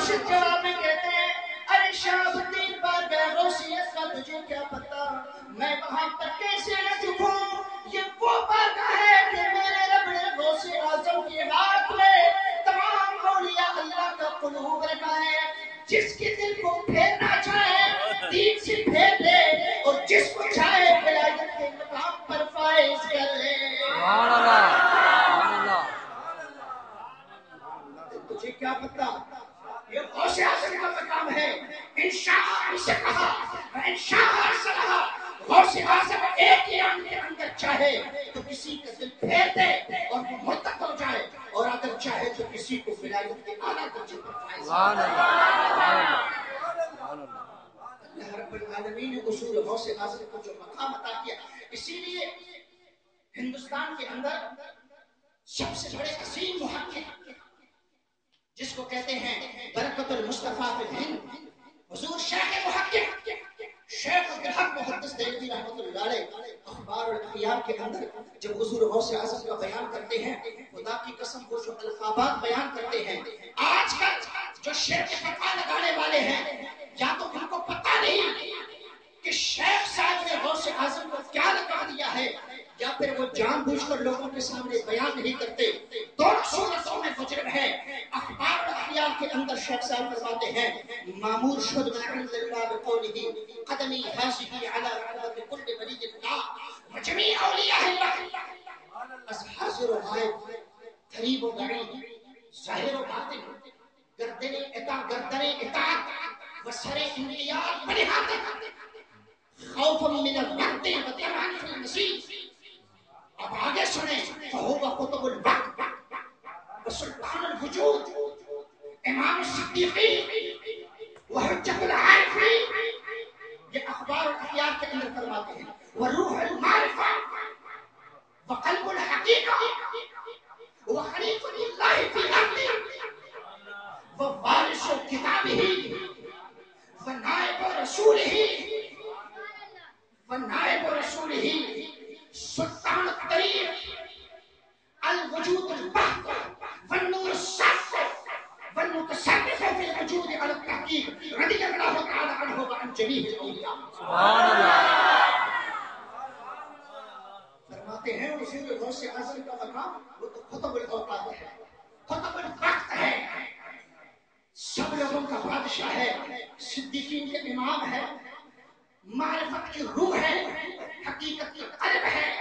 مرشد جواب میں کہتے ہیں ارے شاہ الدین بار گئے غوثی اصغر تجھے کیا پتا میں وہاں پر کیسے نہ چکوں یہ وہ بارگاہ ہے کہ میرے رب نے غوث اعظم کے ہاتھ میں تمام اولیاء اللہ کا قلوب رکھا ہے جس کے دل کو پھیرنا چاہے دین سے پھیر لے اور جس کو چاہے ولایت کے مقام پر فائز کر لے سبحان اللہ تجھے کیا پتا یہ غوث اعظم کا مقام ہے انشاء سے کہا انشاء سے کہا غوث اعظم ایک ہی آن کے اندر چاہے تو کسی کا دل پھیر دے اور وہ مرتد ہو جائے اور اگر چاہے تو کسی کو ولایت کے اعلیٰ درجے پر فائز سبحان اللہ اللہ رب العالمین نے اصول غوث اعظم کو جو مقام عطا کیا اسی لیے ہندوستان کے اندر سب سے بڑے عظیم محقق جس کو کہتے ہیں برکت المصطفیٰ فی الہند حضور شیخ محقق شیخ عبدالحق محدث دہلوی رحمۃ اللہ علیہ اخبار الاخیار کے اندر جب حضور غوث اعظم کا بیان کرتے ہیں خدا کی قسم وہ جو القابات بیان کرتے ہیں آج کل جو شیخ فتویٰ لگانے والے ہیں یا تو ان کو پتہ نہیں کہ شیخ صاحب نے غوث اعظم کو کیا لگا دیا ہے یا پھر وہ جان بوجھ کر لوگوں کے سامنے بیان نہیں کرتے دونوں صورتوں میں مجرم ہے اخبار الاخیار کے اندر شیخ صاحب فرماتے ہیں معمور شد من عند اللہ بقوله قدمی هذه على رقبة كل ولي الله وجميع اولیاء اللہ از حاضر و غائب قریب و بعید ظاہر و باطن گردن اطاعت و سر انقیاد بنہاد خوفا من الوقت و طمعا فی المزید اب آگے سنیں فہو قطب الوقت و سلطان الوجود امام الصدیقین و حجت العارفین یہ اخبار الاخیار کے اندر فرماتے ہیں وروح المعرفہ وقلب الحقیقہ وخلیفۃ اللہ فی الارض ووارث کتابہ ونائب رسولہ سلطان الطریق الوجود البحث والنور الصف والمتصرف في الوجود على التحقيق رضي الله تعالى عنه وعن جميع الاولياء سبحان اللہ فرماتے ہیں حضور غوث اعظم کا مقام وہ تو قطب الاوقات ہے قطب الوقت ہے سب لوگوں کا بادشاہ ہے صدیقین کے امام ہے معرفت کی روح ہے حقیقت کی قلب ہے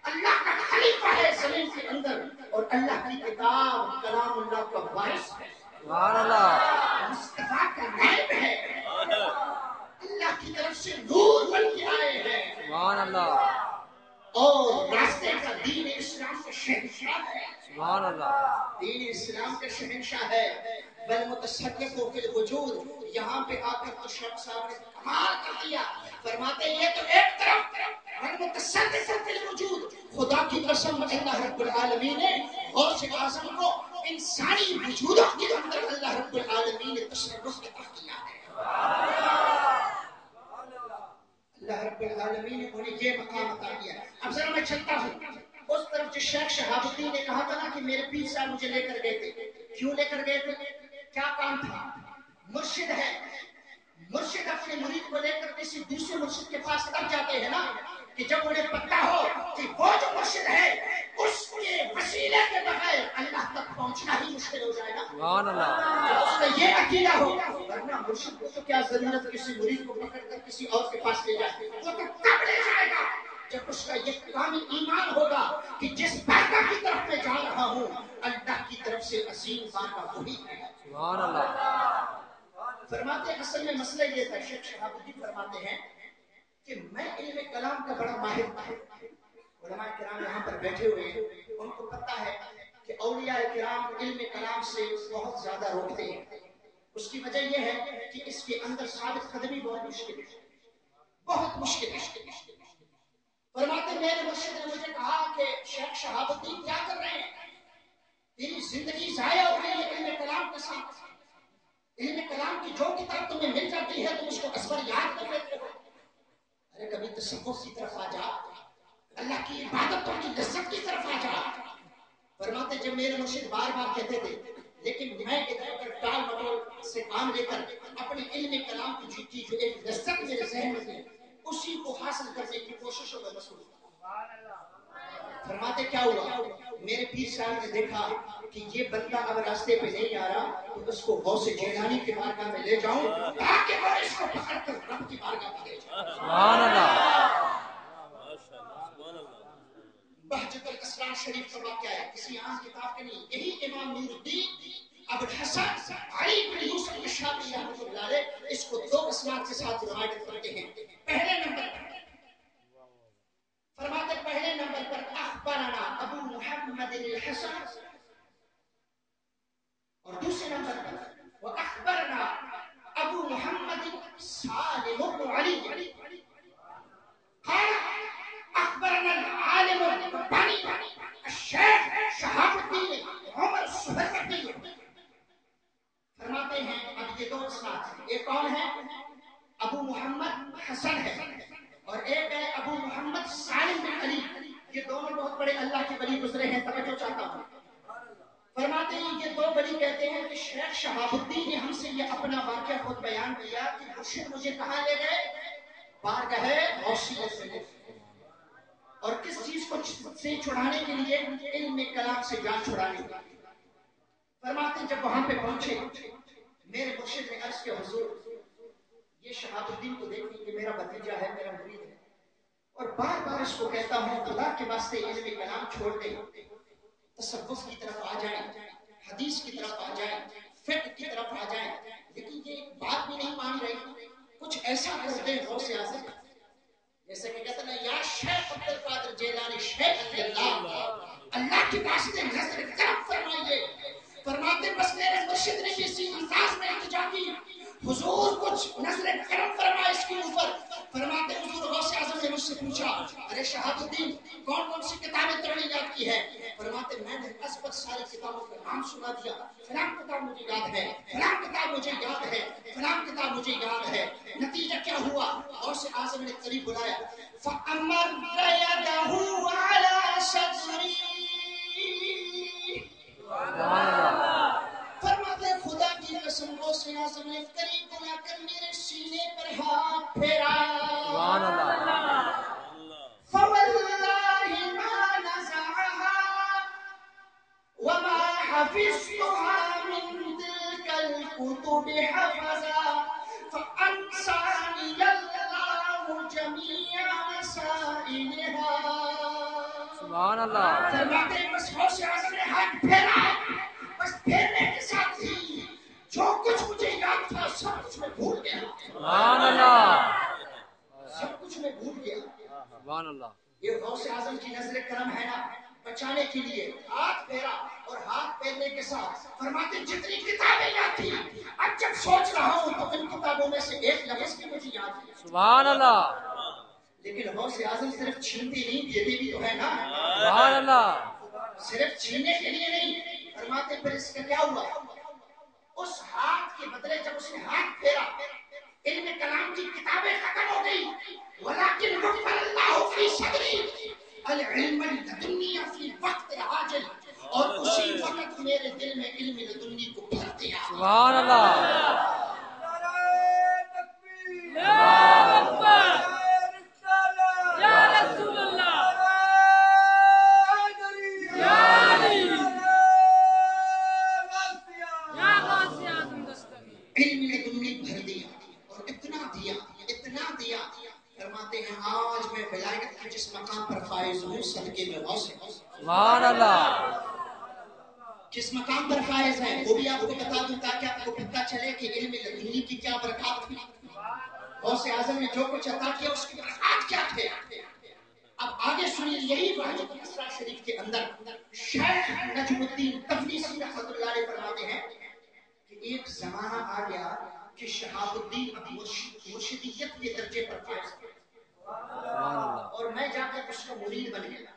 اللہ کا خلیفہ ہے زمین کے اندر اور اللہ کی کتاب کلام اللہ کا وارث ہے سبحان اللہ مصطفیٰ کا نائب ہے اللہ کی طرف سے نور بن کے آئے ہیں سبحان اللہ اور راستے کا دین اسلام کا شہنشاہ ہے سبحان اللہ دین اسلام کا شہنشاہ ہے بل متصرف فی الوجود یہاں پہ آ کر تو شیخ صاحب نے کمال کر دیا فرماتے ہیں یہ تو ایک طرف بل متصرف فی الوجود خدا کی قسم اللہ رب العالمین نے غوث اعظم کو انسانی وجودوں کے اندر اللہ رب العالمین نے تصرف عطا کیا ہے اللہ رب العالمین نے انہیں یہ مقام عطا کیا اب ذرا میں چلتا ہوں اس طرف جو شیخ شہاب الدین نے کہا تھا نا کہ میرے پیر صاحب مجھے لے کر گئے تھے کیوں لے کر گئے تھے کیا کام تھا مرشد ہے مرشد اپنے مرید کو لے کر کسی دوسرے مرشد کے پاس تب جاتے ہیں نا کہ جب انہیں پتہ ہو کہ وہ جو مرشد ہے اس کے وسیلے کے بغیر اللہ تک پہنچنا ہی مشکل ہو جائے گا سبحان اللہ جب اس کا یہ عقیدہ ہو ورنہ مرشد کو تو کیا ضرورت کسی مرید کو پکڑ کر کسی اور کے پاس لے جائے وہ تو کب لے جائے گا جب اس کا یہ کامل ایمان ہوگا کہ جس بارگاہ کی طرف میں جا رہا ہوں اللہ کی طرف سے عظیم بارگاہ وہی ہے سبحان اللہ فرماتے ہیں اصل میں مسئلہ یہ تھا شیخ شہاب الدین فرماتے ہیں کہ میں علم کلام کا بڑا ماہر تھا علماء کرام یہاں پر بیٹھے ہوئے ہیں ان کو پتہ ہے کہ اولیاء کرام علم کلام سے بہت زیادہ روکتے ہیں اس کی وجہ یہ ہے کہ اس کے اندر ثابت قدمی بہت مشکل ہے بہت مشکل ہے فرماتے میرے مرشد نے مجھے کہا کہ شیخ شہاب الدین کیا کر رہے ہیں تیری زندگی ضائع ہو گئی ہے علم کلام کے ساتھ علم کلام کی جو کتاب تمہیں مل جاتی ہے تم اس کو ازبر یاد کر لیتے ہو ارے کبھی تصوف کی طرف آ جا اللہ کی عبادتوں کی لذت کی طرف آ جا فرماتے جب میرے مرشد بار بار کہتے تھے لیکن میں ادھر ادھر ٹال مٹول سے کام لے کر اپنے علم کلام کی جو ایک لذت میرے ذہن میں تھی اسی کو حاصل کرنے کی کوششوں میں مصروف تھا۔ فرماتے کیا ہوا، میرے پیر صاحب نے دیکھا کہ یہ بندہ اب راستے پہ نہیں آ رہا تو اس کو غوث جیلانی کی بارگاہ میں لے جاؤں تاکہ میں اس کو پکڑ کر رب کی بارگاہ میں لے جاؤں۔ سبحان اللہ، بہجت الاسرار شریف کا واقعہ ہے، کسی عام کتاب کا نہیں، یہی امام نور الدین ابو الحسن علی بن یوسف الشافعی رحمۃ اللہ علیہ اس کو دو اسناد کے ساتھ روایت کرتے ہیں۔ پہلے نمبر پر فرماتے پہلے نمبر پر اخبرنا ابو محمد الحسن، اور دوسرے نمبر پر واخبرنا ابو محمد سالم بن علی قال اخبرنا العالم الرباني الشیخ شہاب الدین عمر السہروردی۔ فرماتے ہیں اب یہ دو اسناد، ایک کون ہے؟ ابو محمد حسن ہے اور ایک ہے ابو محمد سالم بن علی۔ یہ دونوں بہت بڑے اللہ کے ولی گزرے ہیں، توجہ چاہتا ہوں۔ فرماتے ہیں یہ دو ولی کہتے ہیں کہ شیخ شہاب الدین نے ہم سے یہ اپنا واقعہ خود بیان کیا کہ مرشد مجھے کہاں لے گئے؟ بارگاہ غوثیت میں، اور کس چیز کو سے چھڑانے کے لیے؟ علم کلام سے جان چھڑانے کے لیے۔ فرماتے ہیں جب وہاں پہ پہنچے میرے مرشد نے عرض کیا حضور یہ شہاب الدین کو دیکھیں کہ میرا بھتیجا ہے، میرا مرید ہے، اور بار بار اس کو کہتا ہوں خدا کے واسطے علم کلام چھوڑ دیں، تصوف کی طرف آ جائیں، حدیث کی طرف آ جائیں، فقہ کی طرف آ جائیں، لیکن یہ بات بھی نہیں مان رہی۔ کچھ ایسا کر دیں غوث اعظم جیسے کہ کہتے ہیں یا شیخ عبد القادر جیلانی شیخ اللہ کے واسطے نظر کرم فرمائیے۔ فرماتے بس میرے مرشد نے اسی انداز میں التجا کی حضور کچھ نظر کرم فرمائے اس کے اوپر۔ فرماتے حضور غوث اعظم نے مجھ سے پوچھا ارے شہاب الدین کون کون سی کتابیں تم نے یاد کی ہے؟ فرماتے میں نے ازبط ساری کتابوں کا نام سنا دیا، فلاں کتاب مجھے یاد ہے، فلاں کتاب مجھے یاد ہے، فلاں کتاب مجھے یاد ہے۔ نتیجہ کیا ہوا؟ غوث اعظم نے قریب بلایا فَأَمَرَّ يَدَهُ عَلَى صَدْرِي، فرماتے خدا کی قسم غوث اعظم نے قریب بلا کر میرے سینے پر ہاتھ پھیرا، سبحان اللہ، فواللہ ما نزعها وما حفظتها من تلك الكتب حفظا فأنساني الله جميع مسائلها۔ سبحان اللہ، فرماتے ہیں بس غوث اعظم نے ہاتھ پھیرا، بس پھیرنے کے ساتھ ہی جو کچھ مجھے یاد تھا سب کچھ میں بھول گیا، سبحان اللہ، سب کچھ میں بھول گیا۔ سبحان اللہ، یہ غوث اعظم کی نظر کرم ہے نا، بچانے کے لیے ہاتھ پھیرا، اور ہاتھ پھیرنے کے ساتھ فرماتے جتنی کتابیں یاد تھی اب جب سوچ رہا ہوں تو ان کتابوں میں سے ایک لفظ بھی مجھے یاد ہے۔ سبحان اللہ، لیکن غوث اعظم صرف چھینتے نہیں، دیتے بھی تو ہے نا، سبحان اللہ، صرف چھیننے کے لیے نہیں۔ فرماتے پھر اس کا کیا ہوا؟ اس ہاتھ کے بدلے جب اس نے ہاتھ پھیرا علم کلام کی کتابیں ختم ہو گئی، ولیکن غفر اللہ فی صدری العلم لدنی فی وقت عاجل، اور اسی وقت میرے دل میں علم لدنی کو بھر دیا۔ سبحان اللہ، علم لدنی بھر دیا، اور اتنا دیا اتنا دیا۔ فرماتے ہیں آج میں ولایت کے جس مقام پر فائز ہوں صدقے میں غوث ہے۔ سبحان اللہ، کس مقام پر فائز ہے وہ بھی آپ کو بتا دوں تاکہ آپ کو پتہ چلے کہ علم لدنی کی کیا برکات تھی۔ غوث اعظم نے جو کچھ عطا کیا اس کی برکات کیا تھے؟ اب آگے سنیے، یہی بہجت الاسرار شریف کے اندر شیخ نجم الدین تبریزی رحمۃ اللہ علیہ فرماتے ہیں کہ ایک زمانہ آ گیا کہ شہاب الدین اب مرشدیت کے درجے پر فائز تھے، اور میں جا کر اس کا مرید بن گیا۔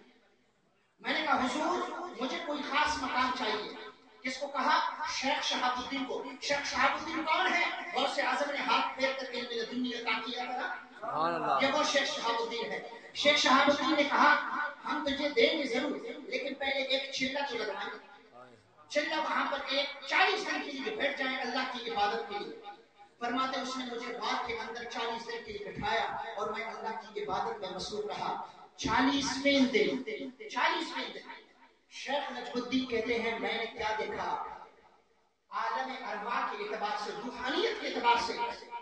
میں نے کہا حضور مجھے کوئی خاص مقام چاہیے۔ کس کو کہا؟ شیخ شہاب الدین کو۔ شیخ شہاب الدین کون ہے؟ غوث اعظم نے ہاتھ پھیر کر علم لدنی عطا کیا تھا، سبحان اللہ، یہ وہ شیخ شہاب الدین ہے۔ شیخ شہاب الدین نے کہا ہم تجھے دیں گے ضرور، لیکن پہلے ایک چھینٹا تو لگوائیں۔ چلا وہاں پر ایک 40 دن کے لیے بیٹھ جائیں اللہ کی عبادت کے لیے. فرماتے اس نے مجھے باغ کے اندر 40 دن کے لیے بٹھایا اور میں اللہ کی عبادت میں مصروف رہا. 40ویں دن شیخ نجم الدین کہتے ہیں میں نے کیا دیکھا؟ عالم ارواح کے اعتبار سے، روحانیت کے اعتبار سے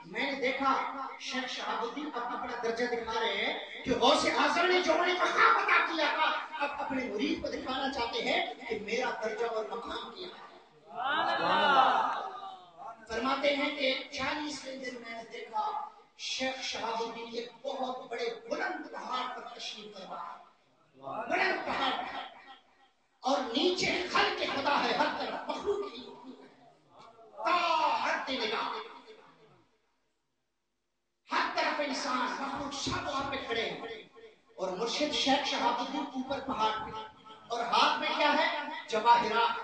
میں نے دیکھا شیخ شہاب الدین اب اپنا درجہ دکھا رہے ہیں کہ غوث اعظم نے جو انہیں مقام عطا کیا تھا اب اپنے مرید کو دکھانا چاہتے ہیں کہ میرا درجہ اور مقام کیا ہے. فرماتے ہیں کہ 40ویں دن میں نے دیکھا شیخ شہاب الدین ایک بہت بڑے بلند پہاڑ پر تشریف فرما، بلند پہاڑ اور نیچے خلق خدا ہے، ہر طرف مخلوق کی حد نگاہ، ہر طرف انسان مخلوق سب وہاں پہ کھڑے ہیں اور مرشد شیخ شہاب الدین اوپر پہاڑ پہ اور ہاتھ میں کیا ہے؟ جواہرات،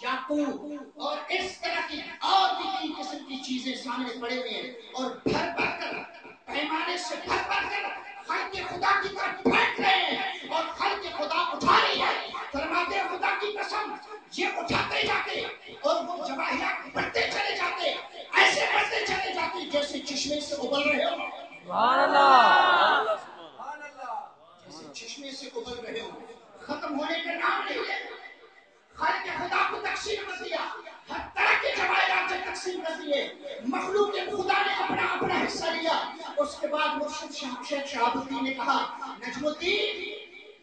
یاقوت اور اس طرح کی اور بھی کئی قسم کی چیزیں سامنے پڑے ہوئے ہیں اور بھر بھر کر پیمانے سے بھر بھر کر خلق خدا کی طرف پھینک رہے ہیں اور خلق خدا اٹھا رہی ہے. فرماتے ہیں خدا کی قسم یہ اٹھاتے جاتے اور وہ جواہرات بڑھتے چلے جاتے، ایسے بڑھتے چلے جاتے جیسے چشمے سے ابل رہے ہو. سبحان اللہ، جیسے چشمے سے ابل رہے ہو، ختم ہونے کا نام نہیں ہے. خالق خدا کو تقسیم کر دیا، ہر طرح کے جواہرات سے تقسیم کر دیے، مخلوق خدا نے اپنا اپنا حصہ لیا. اس کے بعد مرشد شیخ شہاب الدین نے کہا نجم الدین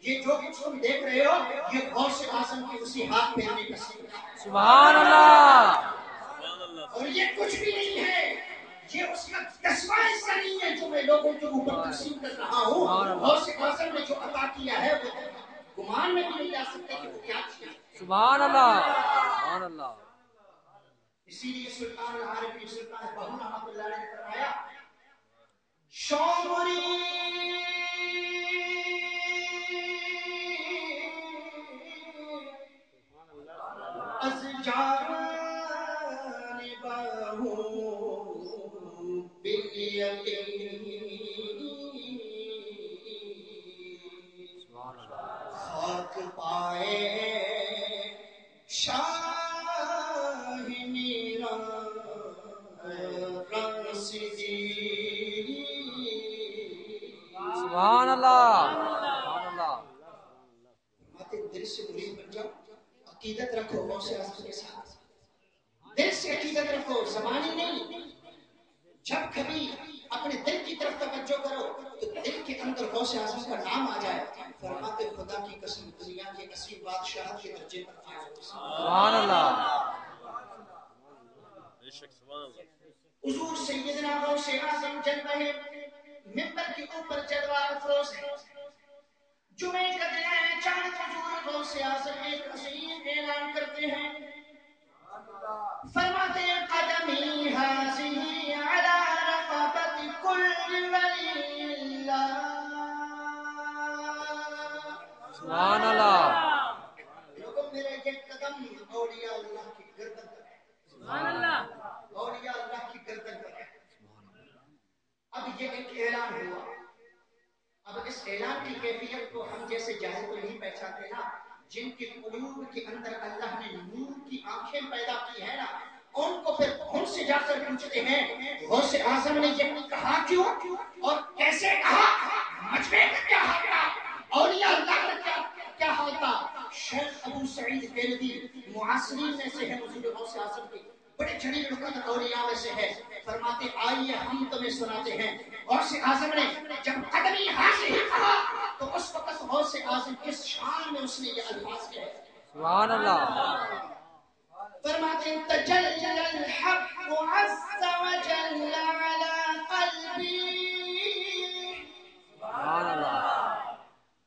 یہ جو کچھ تم دیکھ رہے ہو یہ غوث اعظم کی اسی ہاتھ پھیرنے کا سبب ہے. سبحان اللہ، اور یہ کچھ بھی نہیں ہے، یہ اس کا 10واں حصہ نہیں ہے جو میں لوگوں کے اوپر تقسیم کر رہا ہوں. غوث اعظم نے جو عطا کیا ہے وہ گمان میں بھی نہیں جا سکتے کہ وہ کیا چیز ہے. سبحان اللہ، سبحان اللہ. اسی لیے سلطان العارفین سلطان بہو رحمۃ اللہ علیہ نے فرمایا شوری از جان بہو بالیقین خاک پائے شاہ سبحان اللہ، سبحان اللہ. دل سے مرید بن جاؤ، عقیدت رکھو غوث اعظم کے ساتھ، دل سے عقیدت رکھو، زبانی نہیں. جب کبھی اپنے دل کی طرف توجہ کرو تو دل کے اندر غوث اعظم کا نام آ جائے. فرماتے خدا کی قسم دنیا کے اصلی بادشاہت کے درجے پر فائز. سبحان اللہ، حضور سیدنا غوث اعظم جلوہ منبر کے اوپر جلوہ افروز ہے. جمعے کا دن ہے، چاند حضور غوث اعظم ایک عظیم اعلان کرتے ہیں. فرماتے ہیں قدمی حاضی علی رقبت کل ولی اللہ. سبحان اللہ، لوگوں میرے یہ قدم اولیاء اللہ کی گردن پر ہے. سبحان اللہ، اولیاء اللہ کی گردن پر ہے. اب یہ ایک اعلان ہوا. اب اس اعلان کی کیفیت کو ہم جیسے جاہل تو نہیں پہچانتے نا. جن کے قلوب کے اندر اللہ نے نور کی آنکھیں پیدا کی ہے نا، ان کو پھر ان سے جا کر پوچھتے ہیں غوث اعظم نے یہ کہا کیوں اور کیسے کہا، مجمع کا کیا حال تھا، اولیاء اللہ کا کیا حال تھا. شیخ ابو سعید کیلوی معاصرین میں سے ہے حضور غوث اعظم کے، بڑے جلیل القدر اولیاء میں سے ہے. فرماتے آئیے ہم تمہیں سناتے ہیں غوث اعظم نے جب قدمی حاضر ہی کہا تو اس وقت غوث اعظم کس شان میں اس نے یہ الفاظ کہے. سبحان اللہ، فرماتے تجلی الحق عز وجل على قلبی. سبحان اللہ،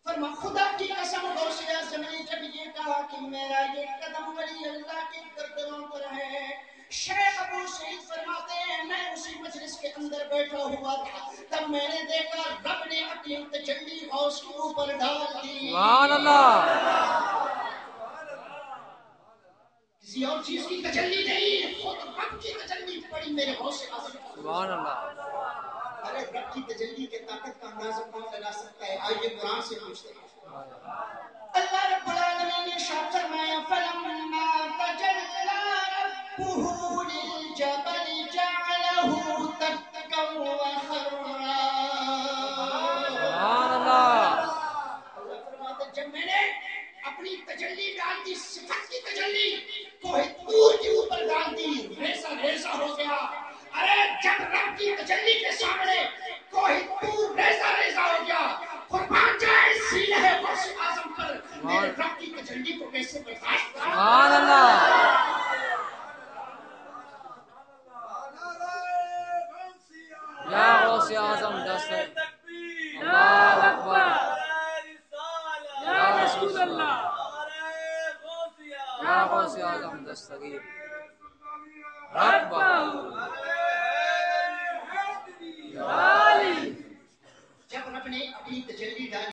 فرما خدا کی قسم غوث اعظم نے جب یہ کہا کہ میرا یہ قدم ولی اللہ کے گردنوں پر ہے. شیخ ابو سعید فرماتے ہیں میں اسی مجلس کے اندر بیٹھا ہوا تھا، تب میں نے دیکھا رب نے اپنی تجلی غوث کے اوپر ڈال دی. سبحان اللہ، کسی اور چیز کی تجلی نہیں، خود رب کی تجلی پڑی میرے غوث اعظم. سبحان اللہ. ارے رب کی تجلی کے طاقت کا اندازہ کون لگا سکتا ہے؟ آئیے قرآن سے پوچھتے ہیں. اللہ رب العالمین نے ارشاد فرمایا فلما پر میرے رب کی تجلی کو کیسے برداشت کریں؟ سبحان اللہ یا غوث اعظم دستے اللہ اکبر یا رسول اللہ یا غوث اعظم دستگیر